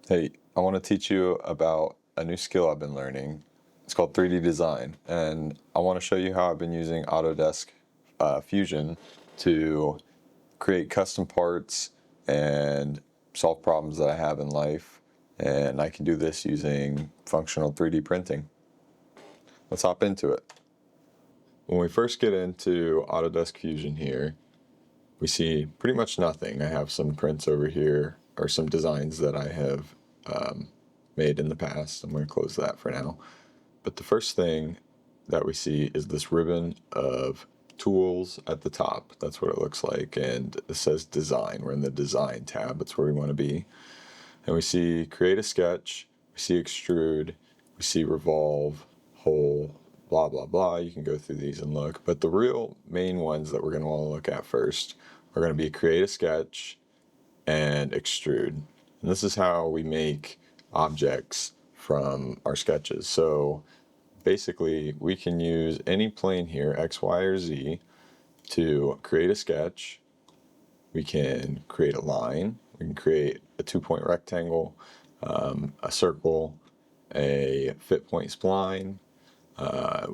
Hey, I want to teach you about a new skill I've been learning. It's called 3D design, and I want to show you how I've been using Autodesk Fusion to create custom parts and solve problems that I have in life. And I can do this using functional 3D printing. Let's hop into it. When we first get into Autodesk Fusion here, we see pretty much nothing. I have some prints over here, or some designs that I have made in the past. I'm going to close that for now. But the first thing that we see is this ribbon of tools at the top. That's what it looks like. And it says design. We're in the design tab. That's where we want to be. And we see create a sketch, we see extrude, we see revolve, hole, blah, blah, blah. You can go through these and look. But the real main ones that we're going to want to look at first are going to be create a sketch and extrude. And this is how we make objects from our sketches. So basically, we can use any plane here, X, Y, or Z, to create a sketch. We can create a line. We can create a 2-point rectangle, a circle, a fit point spline.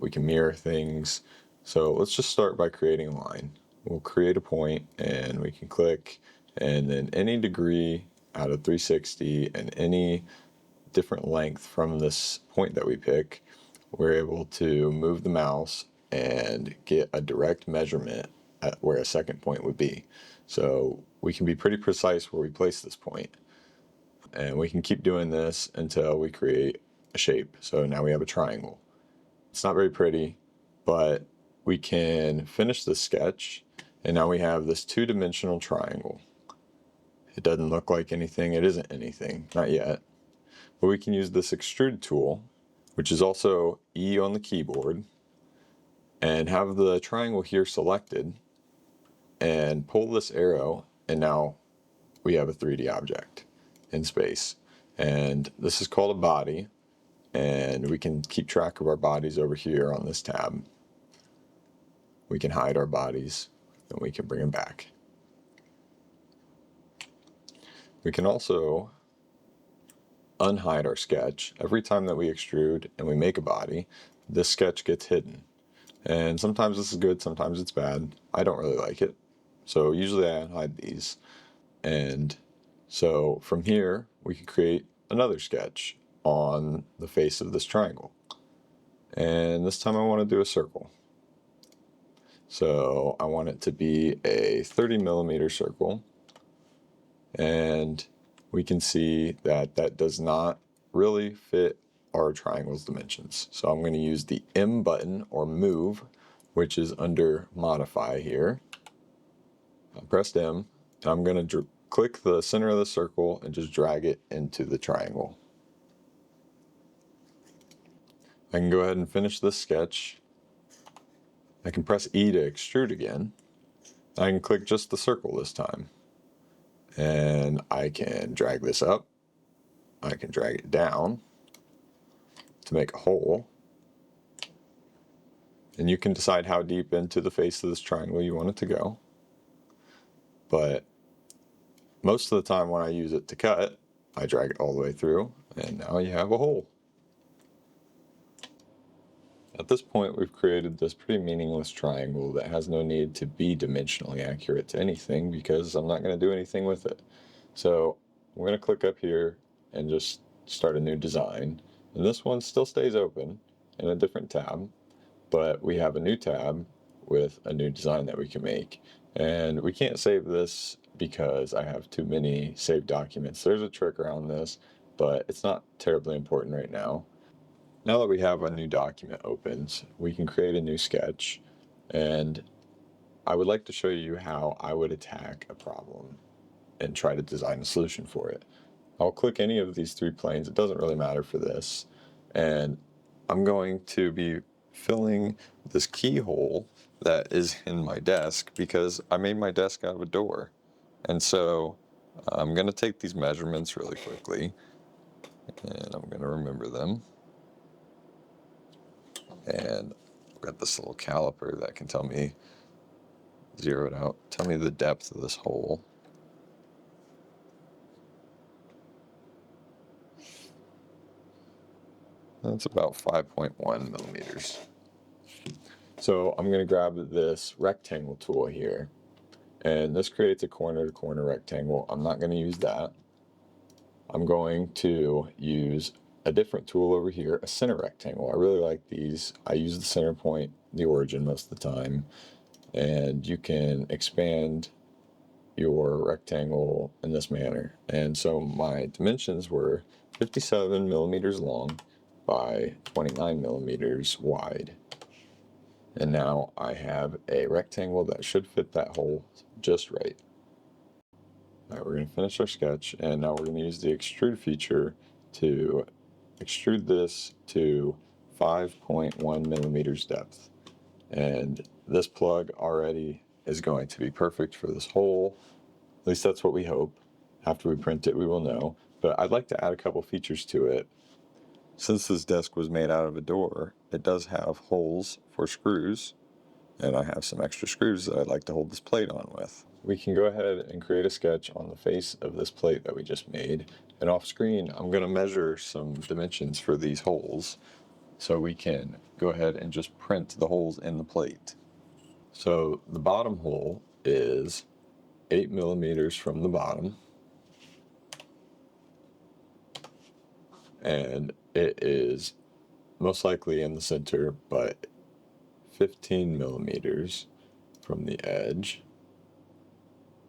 We can mirror things. So let's just start by creating a line. We'll create a point and we can click, and then any degree out of 360 and any different length from this point that we pick, we're able to move the mouse and get a direct measurement at where a second point would be. So we can be pretty precise where we place this point. And we can keep doing this until we create a shape. So now we have a triangle. It's not very pretty, but we can finish the sketch, and now we have this two-dimensional triangle. It doesn't look like anything, it isn't anything, not yet. But we can use this extrude tool, which is also E on the keyboard, and have the triangle here selected, and pull this arrow, and now we have a 3D object in space. And this is called a body, and we can keep track of our bodies over here on this tab. We can hide our bodies, and we can bring them back. We can also unhide our sketch. Every time that we extrude and we make a body, this sketch gets hidden. And sometimes this is good, sometimes it's bad. I don't really like it. So usually I unhide these. And so from here, we can create another sketch on the face of this triangle. And this time I want to do a circle. So I want it to be a 30 millimeter circle. And we can see that that does not really fit our triangle's dimensions. So I'm going to use the M button, or move, which is under modify here. I pressed M, and I'm going to click the center of the circle and just drag it into the triangle. I can go ahead and finish this sketch. I can press E to extrude again. I can click just the circle this time. And I can drag this up. I can drag it down to make a hole. And you can decide how deep into the face of this triangle you want it to go. But most of the time when I use it to cut, I drag it all the way through, and now you have a hole. At this point, we've created this pretty meaningless triangle that has no need to be dimensionally accurate to anything, because I'm not going to do anything with it. So we're going to click up here and just start a new design. And this one still stays open in a different tab, but we have a new tab with a new design that we can make. And we can't save this because I have too many saved documents. There's a trick around this, but it's not terribly important right now. Now that we have a new document opened, we can create a new sketch, and I would like to show you how I would attack a problem and try to design a solution for it. I'll click any of these three planes, it doesn't really matter for this, and I'm going to be filling this keyhole that is in my desk because I made my desk out of a door. And so I'm going to take these measurements really quickly, and I'm going to remember them. And I've got this little caliper that can tell me, zero it out, tell me the depth of this hole. That's about 5.1 millimeters. So I'm going to grab this rectangle tool here, and this creates a corner-to-corner rectangle. I'm not going to use that. I'm going to use a different tool over here, a center rectangle. I really like these. I use the center point, the origin most of the time, and you can expand your rectangle in this manner. And so my dimensions were 57 millimeters long by 29 millimeters wide. And now I have a rectangle that should fit that hole just right. All right, we're going to finish our sketch, and now we're going to use the extrude feature to extrude this to 5.1 millimeters depth. And this plug already is going to be perfect for this hole. At least that's what we hope. After we print it, we will know. But I'd like to add a couple features to it. Since this desk was made out of a door, it does have holes for screws, and I have some extra screws that I'd like to hold this plate on with. We can go ahead and create a sketch on the face of this plate that we just made. And off screen, I'm going to measure some dimensions for these holes so we can go ahead and just print the holes in the plate. So the bottom hole is 8 millimeters from the bottom, and it is most likely in the center, but 15 millimeters from the edge,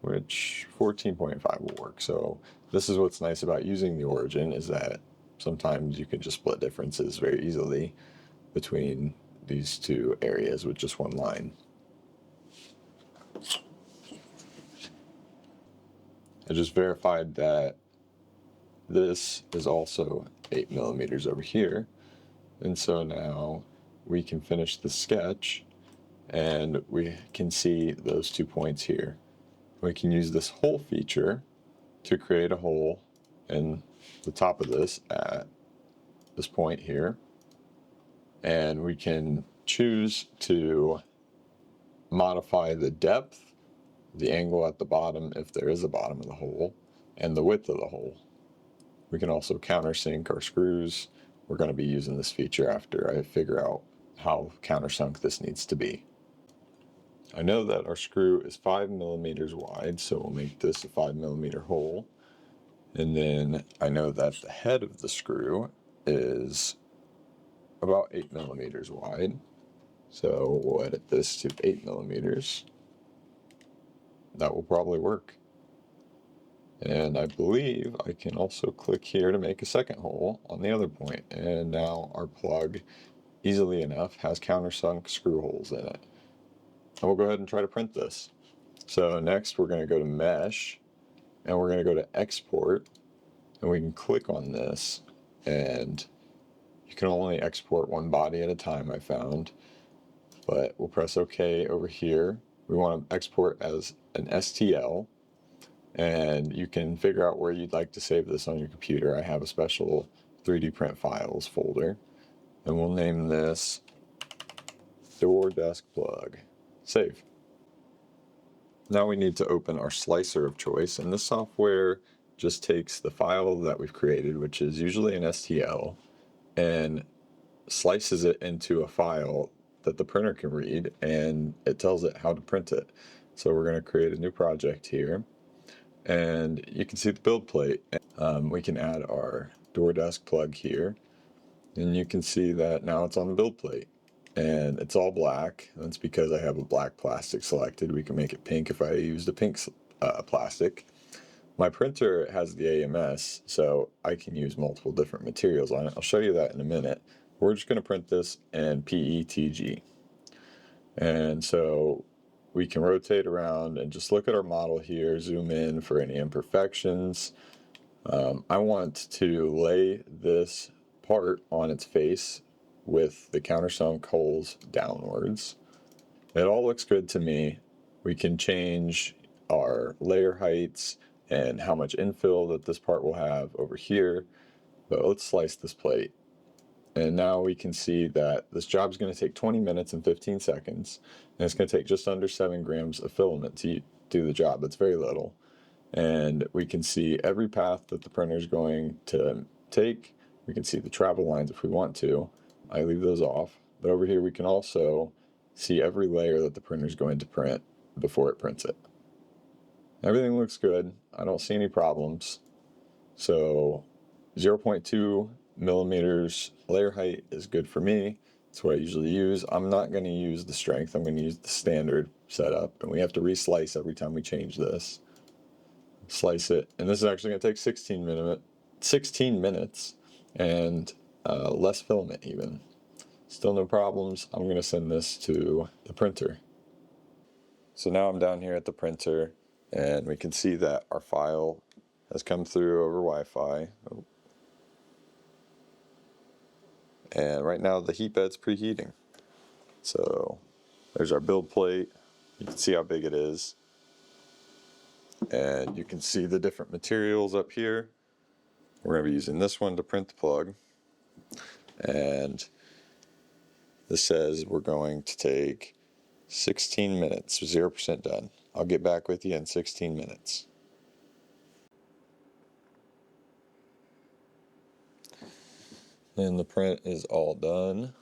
which 14.5 will work. So this is what's nice about using the origin, is that sometimes you can just split differences very easily between these two areas with just one line. I just verified that this is also 8 millimeters over here. And so now we can finish the sketch, and we can see those 2 points here. We can use this hole feature to create a hole in the top of this at this point here. And we can choose to modify the depth, the angle at the bottom if there is a bottom of the hole, and the width of the hole. We can also countersink our screws. We're going to be using this feature after I figure out how countersunk this needs to be. I know that our screw is 5 millimeters wide, so we'll make this a 5 millimeter hole. And then I know that the head of the screw is about 8 millimeters wide. So we'll edit this to 8 millimeters. That will probably work. And I believe I can also click here to make a second hole on the other point. And now our plug, easily enough, has countersunk screw holes in it. And we'll go ahead and try to print this. So next we're going to go to Mesh, and we're going to go to Export, and we can click on this, and you can only export one body at a time, I found. But we'll press OK over here. We want to export as an STL. And you can figure out where you'd like to save this on your computer. I have a special 3D print files folder, and we'll name this door desk plug. Save. Now we need to open our slicer of choice, and this software just takes the file that we've created, which is usually an STL, and slices it into a file that the printer can read, and it tells it how to print it. So we're going to create a new project here. And you can see the build plate. We can add our door desk plug here, and you can see that now it's on the build plate, and it's all black. That's because I have a black plastic selected. We can make it pink if I used a pink plastic. My printer has the AMS, so I can use multiple different materials on it. I'll show you that in a minute. We're just going to print this in PETG. And so we can rotate around and just look at our model here, zoom in for any imperfections. I want to lay this part on its face with the countersunk holes downwards. It all looks good to me. We can change our layer heights and how much infill that this part will have over here. But let's slice this plate. And now we can see that this job is going to take 20 minutes and 15 seconds. And it's going to take just under 7 grams of filament to do the job. That's very little. And we can see every path that the printer is going to take We can see the travel lines if we want to. I leave those off. But over here we can also see every layer that the printer is going to print before it prints it. Everything looks good. I don't see any problems. So 0.2 millimeters layer height is good for me. That's what I usually use. I'm not going to use the strength. I'm going to use the standard setup. And we have to reslice every time we change this. Slice it. And this is actually going to take 16 minutes and less filament even. Still no problems. I'm going to send this to the printer. So now I'm down here at the printer and we can see that our file has come through over Wi-Fi. And right now the heat bed's preheating. So there's our build plate. You can see how big it is. And you can see the different materials up here. We're going to be using this one to print the plug. And this says we're going to take 16 minutes, 0% done. I'll get back with you in 16 minutes. And the print is all done.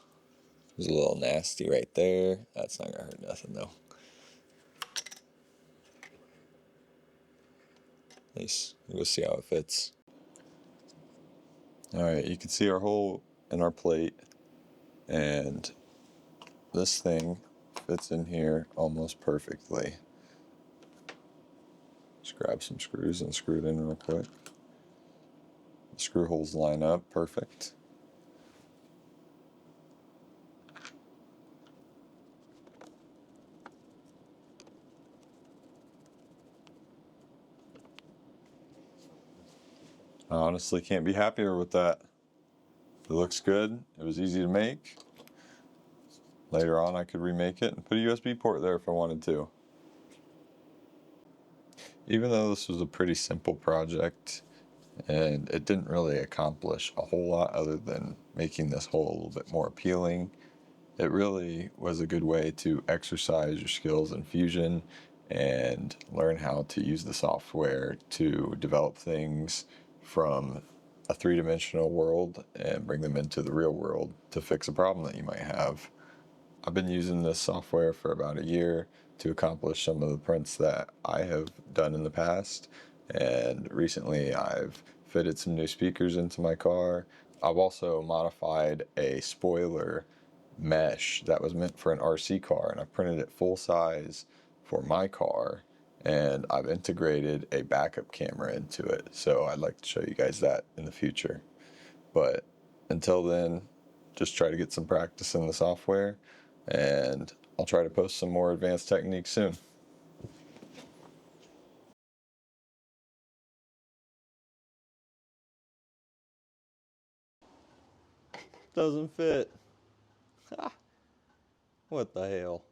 There's a little nasty right there. That's not gonna hurt nothing though. Nice. We'll see how it fits. Alright, you can see our hole in our plate, and this thing fits in here almost perfectly. Just grab some screws and screw it in real quick. The screw holes line up perfect. I honestly can't be happier with that. It looks good. It was easy to make. Later on I could remake it and put a USB port there if I wanted to. Even though this was a pretty simple project and it didn't really accomplish a whole lot other than making this hole a little bit more appealing, it really was a good way to exercise your skills in Fusion and learn how to use the software to develop things from a three-dimensional world and bring them into the real world to fix a problem that you might have. I've been using this software for about a year to accomplish some of the prints that I have done in the past, and recently I've fitted some new speakers into my car. I've also modified a spoiler mesh that was meant for an RC car, and I printed it full size for my car, and I've integrated a backup camera into it, so I'd like to show you guys that in the future. But until then, just try to get some practice in the software, and I'll try to post some more advanced techniques soon. Doesn't fit. What the hell?